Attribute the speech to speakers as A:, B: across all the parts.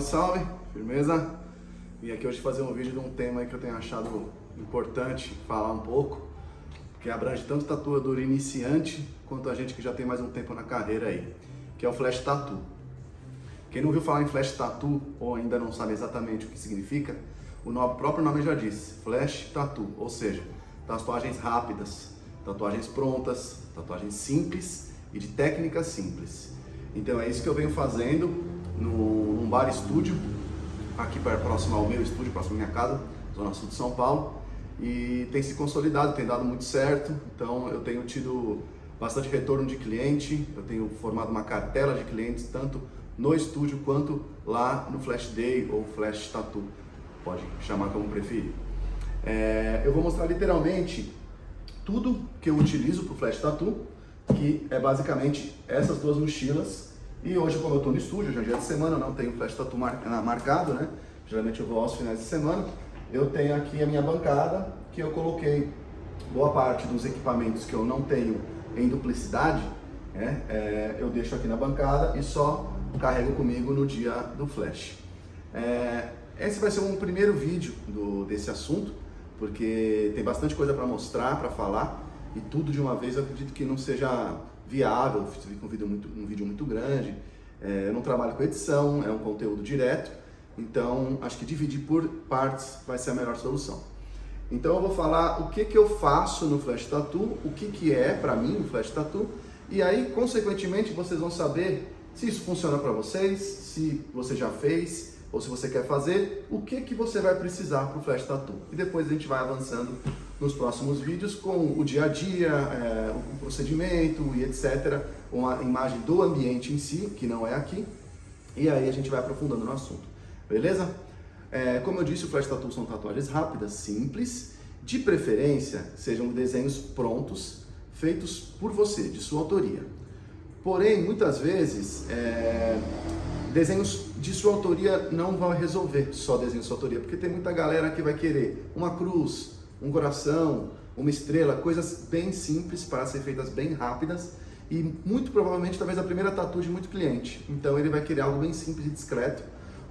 A: Salve, salve! Firmeza? Vim aqui hoje fazer um vídeo de um tema aí que eu tenho achado importante falar um pouco, que abrange tanto tatuador iniciante quanto a gente que já tem mais um tempo na carreira aí, que é o Flash Tattoo. Quem não ouviu falar em Flash Tattoo ou ainda não sabe exatamente o que significa, o próprio nome já diz, Flash Tattoo, ou seja, tatuagens rápidas, tatuagens prontas, tatuagens simples e de técnica simples. Então é isso que eu venho fazendo num bar estúdio, aqui próximo ao meu estúdio, próximo à minha casa, Zona Sul de São Paulo, e tem se consolidado, tem dado muito certo. Então eu tenho tido bastante retorno de cliente, eu tenho formado uma cartela de clientes, tanto no estúdio quanto lá no Flash Day ou Flash Tattoo, pode chamar como preferir. Eu vou mostrar literalmente tudo que eu utilizo para o Flash Tattoo, que é basicamente essas duas mochilas. E hoje, como eu estou no estúdio, hoje é dia de semana, eu não tenho Flash Tattoo marcado, né? Geralmente eu vou aos finais de semana. Eu tenho aqui a minha bancada, que eu coloquei boa parte dos equipamentos que eu não tenho em duplicidade, né? Eu deixo aqui na bancada e só carrego comigo no dia do Flash. Esse vai ser um primeiro vídeo desse assunto, porque tem bastante coisa para mostrar, para falar, e tudo de uma vez eu acredito que não seja viável, fica um vídeo muito grande. Eu não trabalho com edição, é um conteúdo direto, então acho que dividir por partes vai ser a melhor solução. Então eu vou falar o que eu faço no Flash Tattoo, o que é para mim o Flash Tattoo, e aí consequentemente vocês vão saber se isso funciona para vocês, se você já fez ou se você quer fazer, o que você vai precisar para o Flash Tattoo. E depois a gente vai avançando nos próximos vídeos com o dia a dia, o procedimento e etc. Uma imagem do ambiente em si, que não é aqui. E aí a gente vai aprofundando no assunto. Beleza? Como eu disse, o Flash Tattoo são tatuagens rápidas, simples. De preferência, sejam desenhos prontos, feitos por você, de sua autoria. Porém, muitas vezes, desenhos de sua autoria não vão resolver só desenho de sua autoria, porque tem muita galera que vai querer uma cruz, um coração, uma estrela, coisas bem simples para ser feitas bem rápidas e muito provavelmente talvez a primeira tatu de muito cliente. Então ele vai querer algo bem simples e discreto,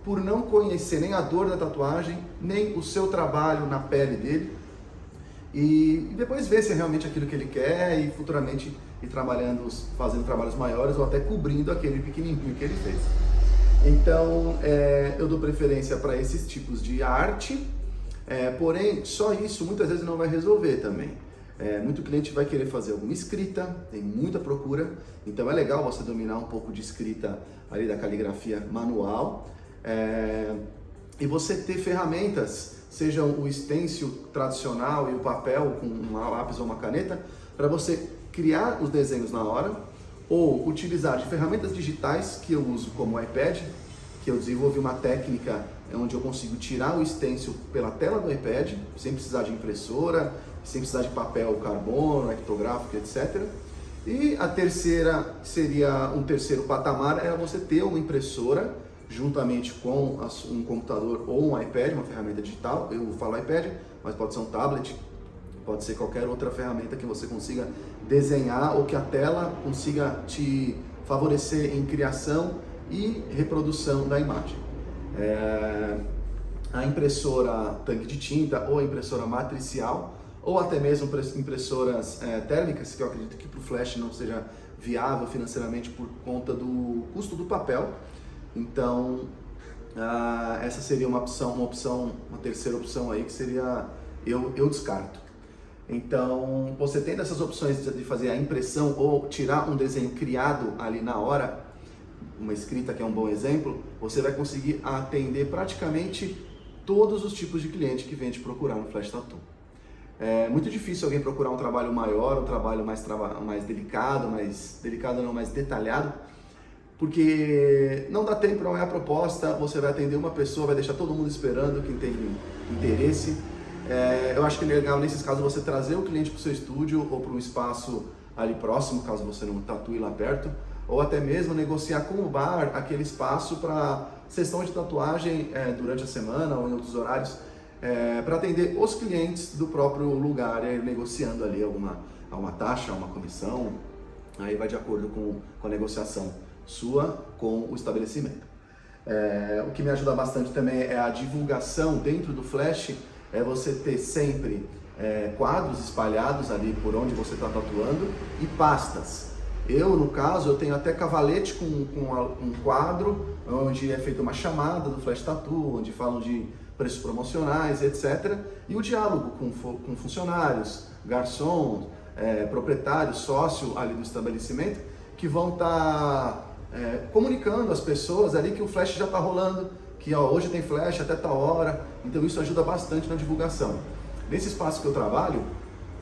A: por não conhecer nem a dor da tatuagem, nem o seu trabalho na pele dele, e depois ver se é realmente aquilo que ele quer e futuramente ir trabalhando, fazendo trabalhos maiores ou até cobrindo aquele pequenininho que ele fez. Então eu dou preferência para esses tipos de arte. Porém, só isso muitas vezes não vai resolver também. Muito cliente vai querer fazer alguma escrita, tem muita procura, então é legal você dominar um pouco de escrita ali da caligrafia manual, e você ter ferramentas, sejam o stencil tradicional e o papel com um lápis ou uma caneta, para você criar os desenhos na hora, ou utilizar de ferramentas digitais que eu uso como o iPad, que eu desenvolvi uma técnica onde eu consigo tirar o stencil pela tela do iPad, sem precisar de impressora, sem precisar de papel carbono, ectográfico, etc. E a terceira seria um terceiro patamar, é você ter uma impressora juntamente com um computador ou um iPad, uma ferramenta digital. Eu falo iPad, mas pode ser um tablet, pode ser qualquer outra ferramenta que você consiga desenhar ou que a tela consiga te favorecer em criação e reprodução da imagem. A impressora tanque de tinta ou a impressora matricial ou até mesmo impressoras térmicas, que eu acredito que para o Flash não seja viável financeiramente por conta do custo do papel. Então essa seria uma terceira opção aí que seria eu descarto. Então você tendo essas opções de fazer a impressão ou tirar um desenho criado ali na hora, uma escrita que é um bom exemplo, você vai conseguir atender praticamente todos os tipos de cliente que vem te procurar no Flash Tattoo. É muito difícil alguém procurar um trabalho maior, um trabalho mais delicado, mais detalhado, porque não dá tempo, não é a proposta, você vai atender uma pessoa, vai deixar todo mundo esperando, quem tem interesse. Eu acho que é legal nesses casos você trazer o cliente para o seu estúdio ou para um espaço ali próximo, caso você não tatue lá perto, ou até mesmo negociar com o bar aquele espaço para sessão de tatuagem durante a semana ou em outros horários, para atender os clientes do próprio lugar, negociando ali alguma taxa, uma comissão, aí vai de acordo com a negociação sua com o estabelecimento. O que me ajuda bastante também é a divulgação dentro do Flash, é você ter sempre quadros espalhados ali por onde você está tatuando e pastas. Eu, no caso, eu tenho até cavalete com um quadro onde é feita uma chamada do Flash Tattoo, onde falam de preços promocionais, etc. E o diálogo com funcionários, garçons, proprietários, sócio ali do estabelecimento, que vão estar comunicando às pessoas ali que o Flash já está rolando, que hoje tem Flash até tal hora, então isso ajuda bastante na divulgação. Nesse espaço que eu trabalho,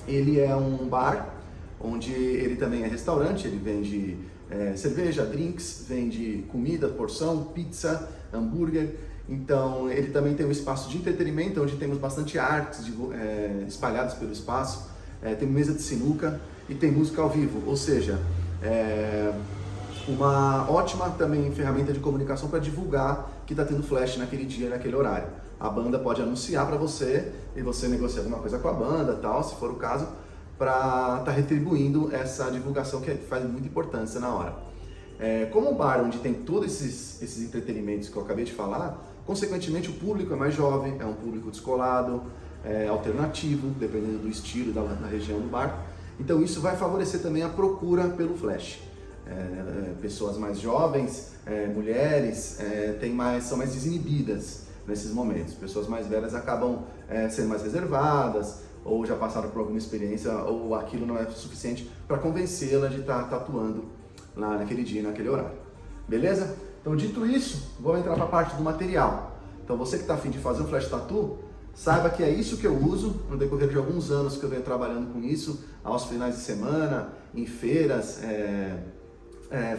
A: ele é um bar, onde ele também é restaurante, ele vende cerveja, drinks, vende comida, porção, pizza, hambúrguer. Então ele também tem um espaço de entretenimento, onde temos bastante artes espalhadas pelo espaço, tem mesa de sinuca e tem música ao vivo, ou seja, uma ótima também ferramenta de comunicação para divulgar que está tendo Flash naquele dia, naquele horário. A banda pode anunciar para você e você negocia alguma coisa com a banda, tal, se for o caso, para estar retribuindo essa divulgação que faz muita importância na hora. Como um bar onde tem todos esses entretenimentos que eu acabei de falar, consequentemente o público é mais jovem, é um público descolado, alternativo, dependendo do estilo da região do bar. Então isso vai favorecer também a procura pelo Flash. Pessoas mais jovens, mulheres, são mais desinibidas nesses momentos. Pessoas mais velhas acabam sendo mais reservadas, ou já passaram por alguma experiência, ou aquilo não é suficiente para convencê-la de estar tatuando lá naquele dia, naquele horário. Beleza? Então, dito isso, vou entrar para a parte do material. Então, você que está a fim de fazer um Flash Tattoo, saiba que é isso que eu uso no decorrer de alguns anos que eu venho trabalhando com isso, aos finais de semana, em feiras,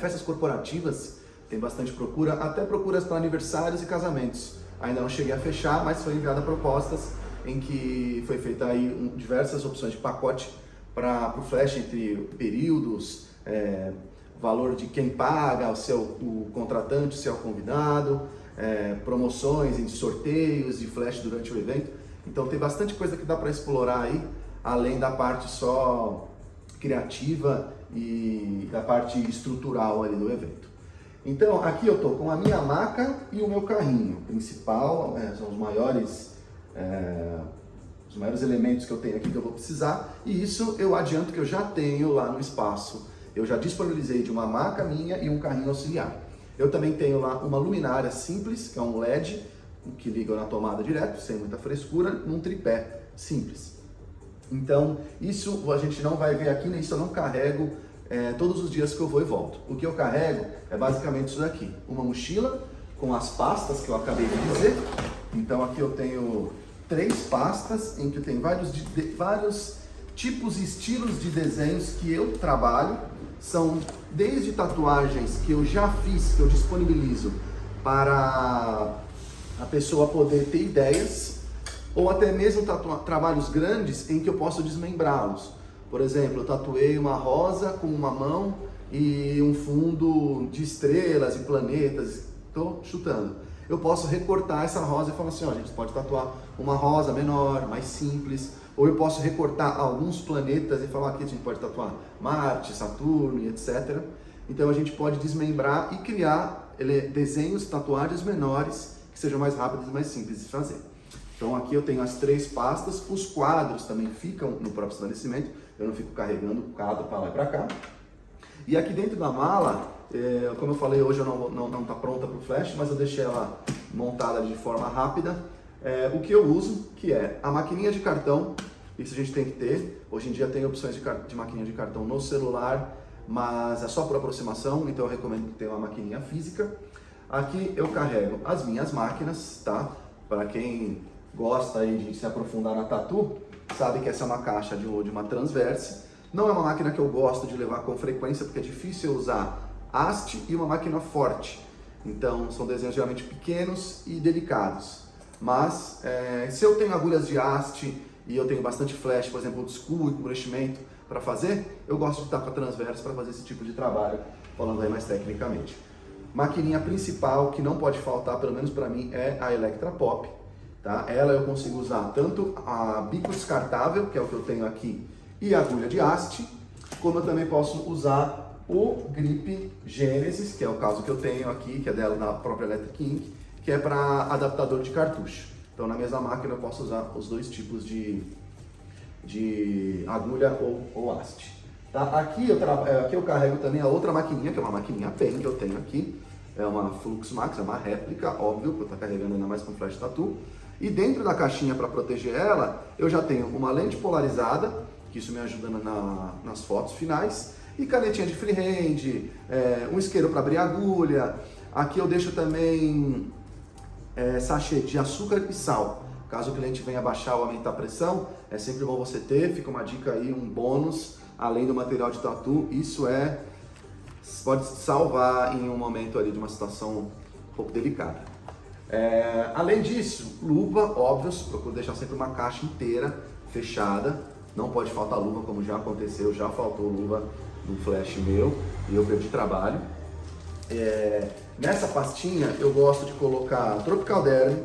A: festas corporativas, tem bastante procura, até procuras para aniversários e casamentos. Ainda não cheguei a fechar, mas foi enviada propostas em que foi feita aí diversas opções de pacote para o Flash, entre períodos, valor de quem paga, o contratante, se é o convidado, promoções de sorteios de Flash durante o evento. Então tem bastante coisa que dá para explorar aí, além da parte só criativa e da parte estrutural ali do evento. Então aqui eu estou com a minha maca e o meu carrinho principal, são os maiores elementos que eu tenho aqui que eu vou precisar, e isso eu adianto que eu já tenho lá no espaço. Eu já disponibilizei de uma maca minha e um carrinho auxiliar. Eu também tenho lá uma luminária simples, que é um LED, que liga na tomada direto, sem muita frescura, num tripé simples. Então, isso a gente não vai ver aqui, né? Isso eu não carrego todos os dias que eu vou e volto. O que eu carrego é basicamente isso daqui, uma mochila com as pastas que eu acabei de dizer. Então aqui eu tenho 3 pastas em que eu tenho vários tipos e estilos de desenhos que eu trabalho. São desde tatuagens que eu já fiz, que eu disponibilizo para a pessoa poder ter ideias, ou até mesmo trabalhos grandes em que eu posso desmembrá-los. Por exemplo, eu tatuei uma rosa com uma mão e um fundo de estrelas e planetas, estou chutando. Eu posso recortar essa rosa e falar assim, a gente pode tatuar uma rosa menor, mais simples, ou eu posso recortar alguns planetas e falar aqui a gente pode tatuar Marte, Saturno e etc. Então a gente pode desmembrar e criar desenhos, tatuagens menores que sejam mais rápidos e mais simples de fazer. Então aqui eu tenho as 3 pastas, os quadros também ficam no próprio estabelecimento, eu não fico carregando o quadro para lá e para cá. E aqui dentro da mala, como eu falei, hoje eu não está pronta para o Flash, mas eu deixei ela montada de forma rápida. O que eu uso, que é a maquininha de cartão, isso a gente tem que ter. Hoje em dia tem opções de maquininha de cartão no celular, mas é só por aproximação, então eu recomendo que tenha uma maquininha física. Aqui eu carrego as minhas máquinas, tá? Para quem gosta aí de se aprofundar na tatu, sabe que essa é uma caixa de uma Transverse. Não é uma máquina que eu gosto de levar com frequência, porque é difícil eu usar haste e uma máquina forte. Então são desenhos geralmente pequenos e delicados. Mas se eu tenho agulhas de haste e eu tenho bastante flash, por exemplo, old school e com preenchimento para fazer, eu gosto de estar com a Transverse para fazer esse tipo de trabalho, falando aí mais tecnicamente. Maquininha principal que não pode faltar, pelo menos para mim, é a Electra Pop. Tá? Ela eu consigo usar tanto a bico descartável, que é o que eu tenho aqui, e a agulha de haste, como eu também posso usar o Grip Genesis, que é o caso que eu tenho aqui, que é dela da própria Electric Ink, que é para adaptador de cartucho. Então na mesma máquina eu posso usar os dois tipos de agulha ou haste. Tá? Aqui eu carrego também a outra maquininha, que é uma maquininha PEN que eu tenho aqui. É uma Flux Max, é uma réplica, óbvio, que eu estou carregando ainda mais com flash tattoo. E dentro da caixinha para proteger ela, eu já tenho uma lente polarizada, que isso me ajuda nas fotos finais, e canetinha de freehand, um isqueiro para abrir agulha. Aqui eu deixo também sachê de açúcar e sal. Caso o cliente venha baixar ou aumentar a pressão, é sempre bom você ter, fica uma dica aí, um bônus, além do material de tatu, isso pode salvar em um momento ali de uma situação um pouco delicada. Além disso, luva, óbvio, procuro deixar sempre uma caixa inteira fechada, não pode faltar luva, como já aconteceu, já faltou luva no flash meu e eu perdi trabalho. Nessa pastinha eu gosto de colocar Tropical Derm,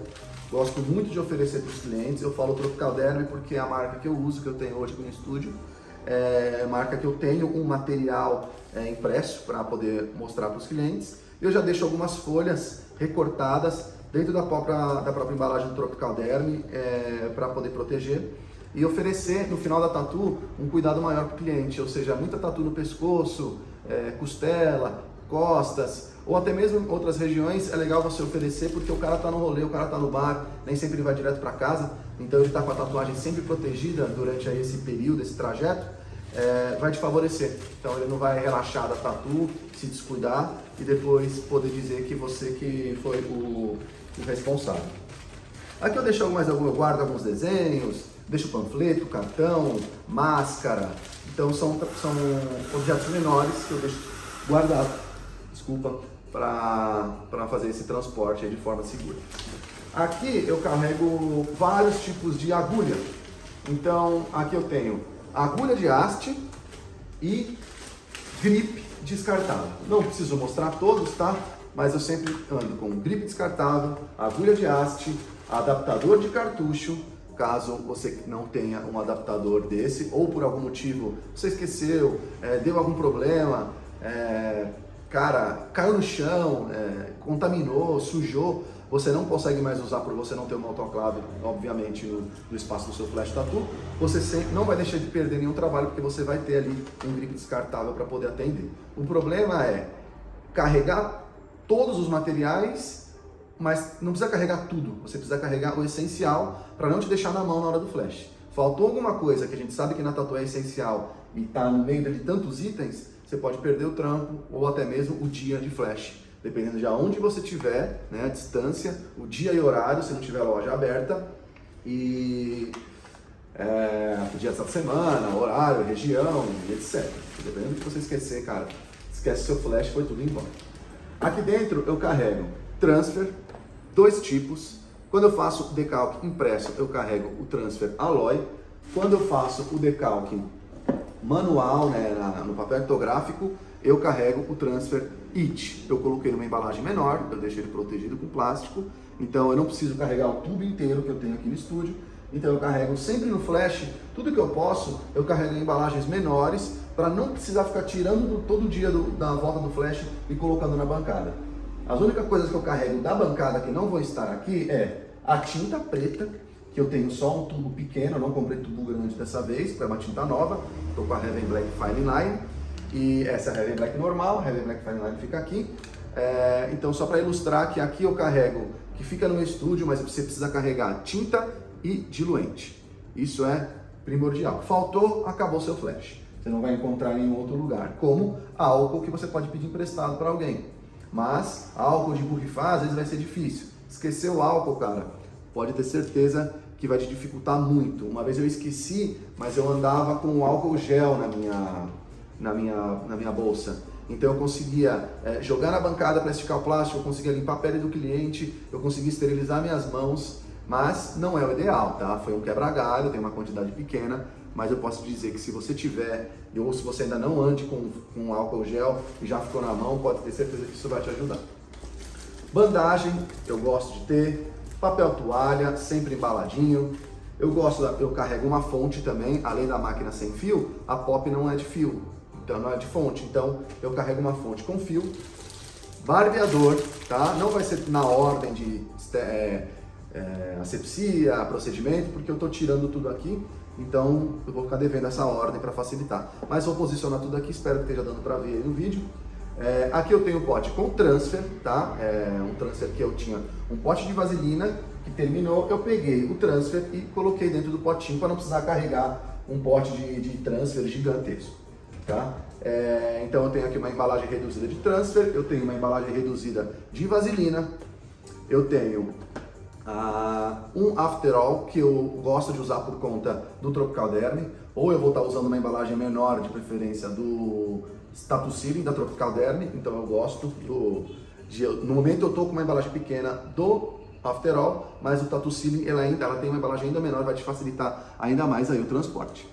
A: gosto muito de oferecer para os clientes. Eu falo Tropical Derm porque é a marca que eu uso, que eu tenho hoje aqui no estúdio, é a marca que eu tenho um material impresso para poder mostrar para os clientes. Eu já deixo algumas folhas recortadas dentro da própria embalagem do Tropical Derm para poder proteger e oferecer no final da tatu um cuidado maior para o cliente, ou seja, muita tatu no pescoço, costela, costas, ou até mesmo em outras regiões, é legal você oferecer porque o cara está no rolê, o cara está no bar, nem sempre ele vai direto para casa, então ele está com a tatuagem sempre protegida durante aí esse período, esse trajeto, vai te favorecer. Então ele não vai relaxar da tatu, se descuidar e depois poder dizer que você que foi o responsável. Aqui eu guardo alguns desenhos, deixo panfleto, cartão, máscara, então são objetos menores que eu deixo guardado, para fazer esse transporte aí de forma segura. Aqui eu carrego vários tipos de agulha, então aqui eu tenho agulha de haste e grip descartável. Não preciso mostrar todos, tá? Mas eu sempre ando com grip descartável, agulha de haste, adaptador de cartucho, caso você não tenha um adaptador desse, ou por algum motivo você esqueceu, deu algum problema, cara, caiu no chão, contaminou, sujou, você não consegue mais usar por você não ter uma autoclave, obviamente, no espaço do seu flash tattoo, você sempre não vai deixar de perder nenhum trabalho, porque você vai ter ali um grip descartável para poder atender. O problema é carregar todos os materiais, mas não precisa carregar tudo, você precisa carregar o essencial para não te deixar na mão na hora do flash. Faltou alguma coisa que a gente sabe que na tatu é essencial e está no meio de tantos itens, você pode perder o trampo ou até mesmo o dia de flash. Dependendo de onde você estiver, né, a distância, o dia e horário, se não tiver loja aberta, e o dia dessa semana, horário, região, etc. Dependendo do que você esquecer, cara, esquece seu flash, foi tudo embora. Aqui dentro eu carrego transfer, dois tipos. Quando eu faço decalque impresso, eu carrego o transfer Alloy. Quando eu faço o decalque manual, né, no papel litográfico, eu carrego o transfer IT. Eu coloquei numa embalagem menor, eu deixei ele protegido com plástico, então eu não preciso carregar o tubo inteiro que eu tenho aqui no estúdio, então eu carrego sempre no flash, tudo que eu posso, eu carrego em embalagens menores, para não precisar ficar tirando todo dia da volta do flash e colocando na bancada. As únicas coisas que eu carrego da bancada que não vão estar aqui é a tinta preta, que eu tenho só um tubo pequeno, eu não comprei tubo grande dessa vez, porque é uma tinta nova, estou com a Heaven Black Fine Line, e essa é a Heaven Black normal, a Heaven Black Fine Line fica aqui. Então só para ilustrar que aqui eu carrego, que fica no meu estúdio, mas você precisa carregar tinta e diluente. Isso é primordial. Faltou, acabou seu flash. Você não vai encontrar em nenhum outro lugar, como álcool que você pode pedir emprestado para alguém. Mas álcool de borrifar às vezes vai ser difícil. Esqueceu o álcool, cara, pode ter certeza que vai te dificultar muito. Uma vez eu esqueci, mas eu andava com o álcool gel na minha bolsa. Então eu conseguia jogar na bancada para esticar o plástico, eu conseguia limpar a pele do cliente, eu conseguia esterilizar minhas mãos, mas não é o ideal, tá? Foi um quebra-galho, tem uma quantidade pequena, mas eu posso dizer que se você tiver, ou se você ainda não ande com álcool gel e já ficou na mão, pode ter certeza que isso vai te ajudar. Bandagem, eu gosto de ter. Papel toalha, sempre embaladinho. Eu carrego uma fonte também, além da máquina sem fio, a Pop não é de fio. então não é de fonte, então eu carrego uma fonte com fio, barbeador, tá? Não vai ser na ordem de asepsia, procedimento, porque eu estou tirando tudo aqui, então eu vou ficar devendo essa ordem para facilitar. Mas vou posicionar tudo aqui, espero que esteja dando para ver aí no vídeo. Aqui eu tenho um pote com transfer, tá? Um transfer que eu tinha um pote de vaselina que terminou, eu peguei o transfer e coloquei dentro do potinho para não precisar carregar um pote de transfer gigantesco, tá? Então eu tenho aqui uma embalagem reduzida de transfer, eu tenho uma embalagem reduzida de vaselina, eu tenho um After All que eu gosto de usar por conta do Tropical Dermy, ou eu vou estar usando uma embalagem menor, de preferência do Tattoo Sealing da Tropical Dermy, então eu gosto no momento eu estou com uma embalagem pequena do After All, mas o Tattoo Sealing ela tem uma embalagem ainda menor, vai te facilitar ainda mais aí o transporte.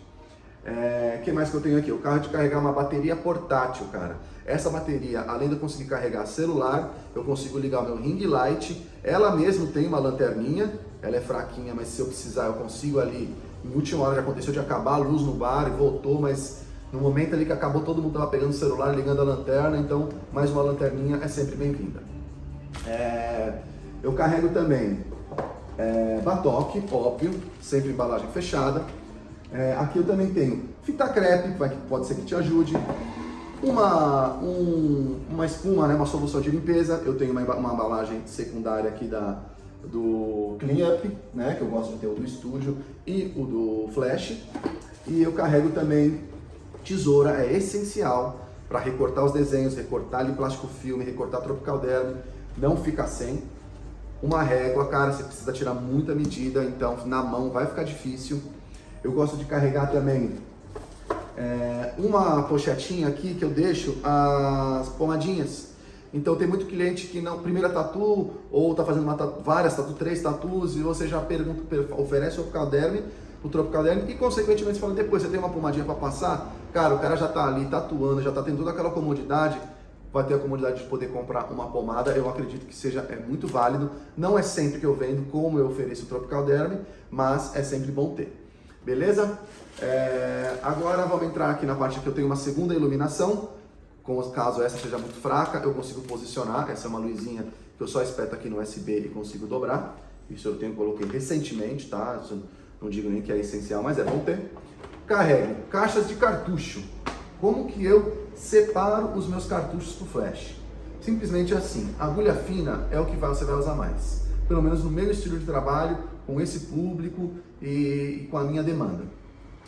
A: Que mais que eu tenho aqui? O carro de carregar uma bateria portátil, cara. Essa bateria, além de eu conseguir carregar celular, eu consigo ligar o meu ring light. Ela mesmo tem uma lanterninha, ela é fraquinha, mas se eu precisar eu consigo ali. Em última hora já aconteceu de acabar a luz no bar e voltou, mas no momento ali que acabou todo mundo estava pegando o celular, ligando a lanterna, então mais uma lanterninha é sempre bem-vinda. Eu carrego também batoque, óbvio, sempre embalagem fechada. Aqui eu também tenho fita crepe, pode ser que te ajude, uma espuma, né, uma solução de limpeza. Eu tenho uma embalagem secundária aqui do Clean Up, né, que eu gosto de ter o do estúdio e o do Flash. E eu carrego também tesoura, é essencial para recortar os desenhos, recortar ali plástico filme, recortar Tropical Dermy, não fica sem. Uma régua, cara, você precisa tirar muita medida, então na mão vai ficar difícil. Eu gosto de carregar também uma pochetinha aqui que eu deixo as pomadinhas. Então tem muito cliente que não, primeira tatu, ou tá fazendo várias tatu, 3 tatus, e você já oferece o Tropical Dermy, e consequentemente você fala, depois você tem uma pomadinha para passar, cara, o cara já tá ali tatuando, já tá tendo toda aquela comodidade, vai ter a comodidade de poder comprar uma pomada. Eu acredito que seja muito válido. Não é sempre que eu vendo como eu ofereço o Tropical Dermy, mas é sempre bom ter. Beleza? Agora vamos entrar aqui na parte que eu tenho uma segunda iluminação. Caso essa seja muito fraca, eu consigo posicionar. Essa é uma luzinha que eu só espeto aqui no USB e consigo dobrar. Isso eu coloquei recentemente, tá? Isso não digo nem que é essencial, mas é bom ter. Carrego caixas de cartucho. Como que eu separo os meus cartuchos para o flash? Simplesmente assim, agulha fina é o que você vai usar mais. Pelo menos no meu estilo de trabalho, com esse público e com a minha demanda.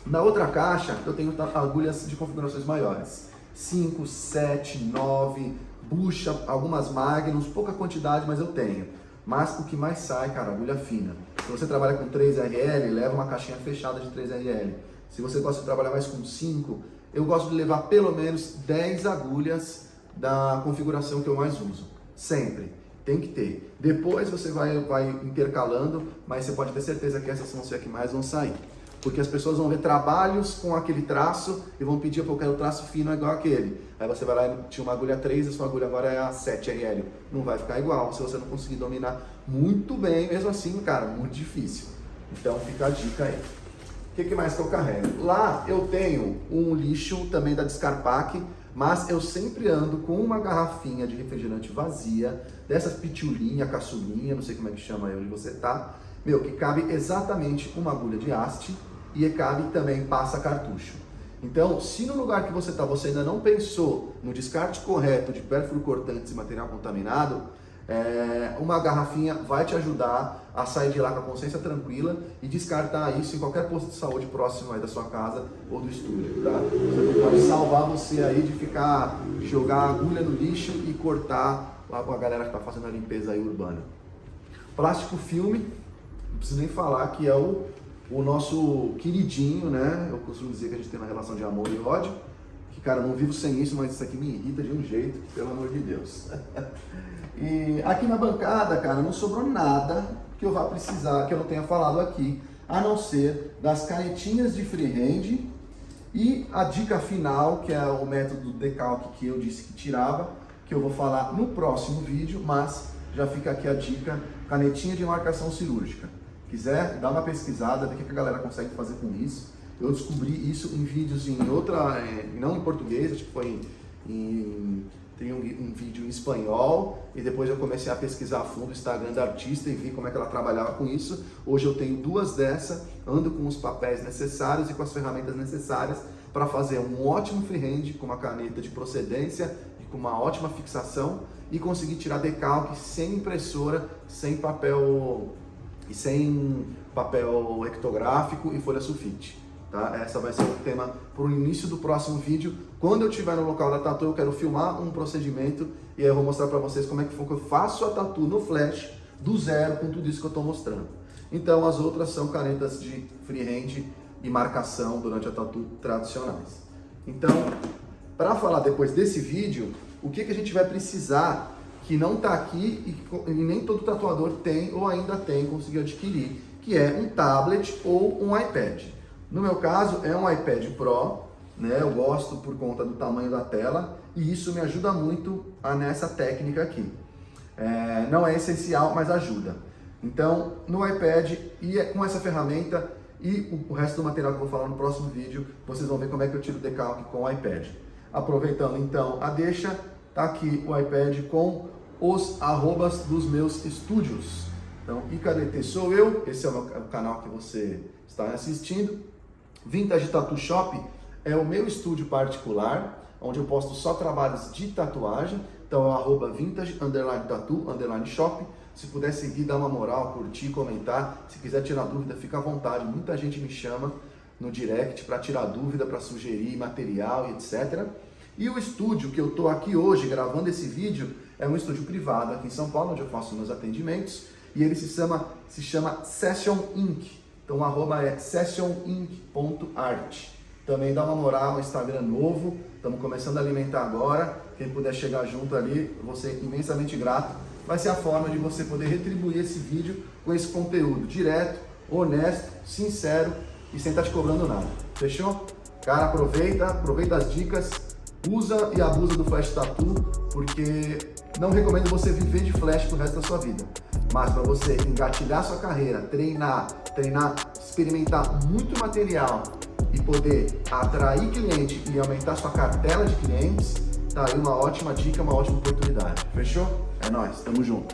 A: Na outra caixa, eu tenho agulhas de configurações maiores. 5, 7, 9, bucha, algumas magnums, pouca quantidade, mas eu tenho. Mas o que mais sai, cara, agulha fina. Se você trabalha com 3RL, leva uma caixinha fechada de 3RL. Se você gosta de trabalhar mais com 5, eu gosto de levar pelo menos 10 agulhas da configuração que eu mais uso. Sempre. Tem que ter. Depois você vai intercalando, mas você pode ter certeza que essas vão ser as que mais vão sair. Porque as pessoas vão ver trabalhos com aquele traço e vão pedir, porque eu quero traço fino igual aquele. Aí você vai lá e tinha uma agulha 3 e a sua agulha agora é a 7RL. Não vai ficar igual se você não conseguir dominar muito bem. Mesmo assim, cara, muito difícil. Então fica a dica aí. O que mais que eu carrego? Lá eu tenho um lixo também da Descarpac, mas eu sempre ando com uma garrafinha de refrigerante vazia, dessas pitulinha, caçulinha, não sei como é que chama aí onde você tá, que cabe exatamente uma agulha de haste e cabe também passa cartucho. Então, se no lugar que você está você ainda não pensou no descarte correto de pérfuro cortantes e material contaminado, uma garrafinha vai te ajudar a sair de lá com a consciência tranquila e descartar isso em qualquer posto de saúde próximo aí da sua casa ou do estúdio, tá? Isso pode salvar você aí de jogar agulha no lixo e cortar lá com a galera que está fazendo a limpeza aí urbana. Plástico filme, não preciso nem falar que é o nosso queridinho, né? Eu costumo dizer que a gente tem uma relação de amor e ódio, que, cara, não vivo sem isso, mas isso aqui me irrita de um jeito, pelo amor de Deus. E aqui na bancada, cara, não sobrou nada que eu vá precisar, que eu não tenha falado aqui, a não ser das canetinhas de freehand e a dica final, que é o método do decalque que eu disse que tirava, que eu vou falar no próximo vídeo, mas já fica aqui a dica, canetinha de marcação cirúrgica. Quiser, dá uma pesquisada, ver o que a galera consegue fazer com isso. Eu descobri isso em vídeos em outra, não em português, acho que foi tem um vídeo em espanhol, e depois eu comecei a pesquisar a fundo o Instagram da artista e vi como é que ela trabalhava com isso. Hoje eu tenho 2 dessas, ando com os papéis necessários e com as ferramentas necessárias para fazer um ótimo freehand com uma caneta de procedência e com uma ótima fixação e conseguir tirar decalque sem impressora, sem papel ectográfico e folha sulfite. Tá? Essa vai ser o tema para o início do próximo vídeo. Quando eu estiver no local da tatu, eu quero filmar um procedimento e aí eu vou mostrar para vocês como é que eu faço a tatu no flash do zero com tudo isso que eu estou mostrando. Então as outras são canetas de freehand e marcação durante a tatu tradicionais. Então, para falar depois desse vídeo, o que a gente vai precisar que não está aqui e nem todo tatuador tem ou ainda tem, conseguiu adquirir, que é um tablet ou um iPad. No meu caso é um iPad Pro, né? Eu gosto por conta do tamanho da tela e isso me ajuda muito nessa técnica aqui. Não é essencial, mas ajuda. Então, no iPad e com essa ferramenta e o resto do material que eu vou falar no próximo vídeo, vocês vão ver como é que eu tiro o decalque com o iPad. Aproveitando então a deixa, tá aqui o iPad com os arrobas dos meus estúdios. Então, IKDT sou eu, esse é o canal que você está assistindo. Vintage Tattoo Shop é o meu estúdio particular, onde eu posto só trabalhos de tatuagem. Então é @vintage_tattoo_shop. Se puder seguir, dar uma moral, curtir, comentar. Se quiser tirar dúvida, fica à vontade. Muita gente me chama no direct para tirar dúvida, para sugerir material e etc. E o estúdio que eu estou aqui hoje gravando esse vídeo é um estúdio privado aqui em São Paulo, onde eu faço meus atendimentos. E ele se chama Session Inc. Então o arroba é sessioninc.art. Também dá uma moral no Instagram novo, estamos começando a alimentar agora. Quem puder chegar junto ali, eu vou ser imensamente grato. Vai ser a forma de você poder retribuir esse vídeo com esse conteúdo direto, honesto, sincero e sem estar te cobrando nada. Fechou? Cara, aproveita as dicas, usa e abusa do Flash Tattoo, porque não recomendo você viver de Flash pro resto da sua vida. Mas para você engatilhar sua carreira, treinar, experimentar muito material e poder atrair cliente e aumentar sua cartela de clientes, tá aí uma ótima dica, uma ótima oportunidade. Fechou? É nóis, tamo junto.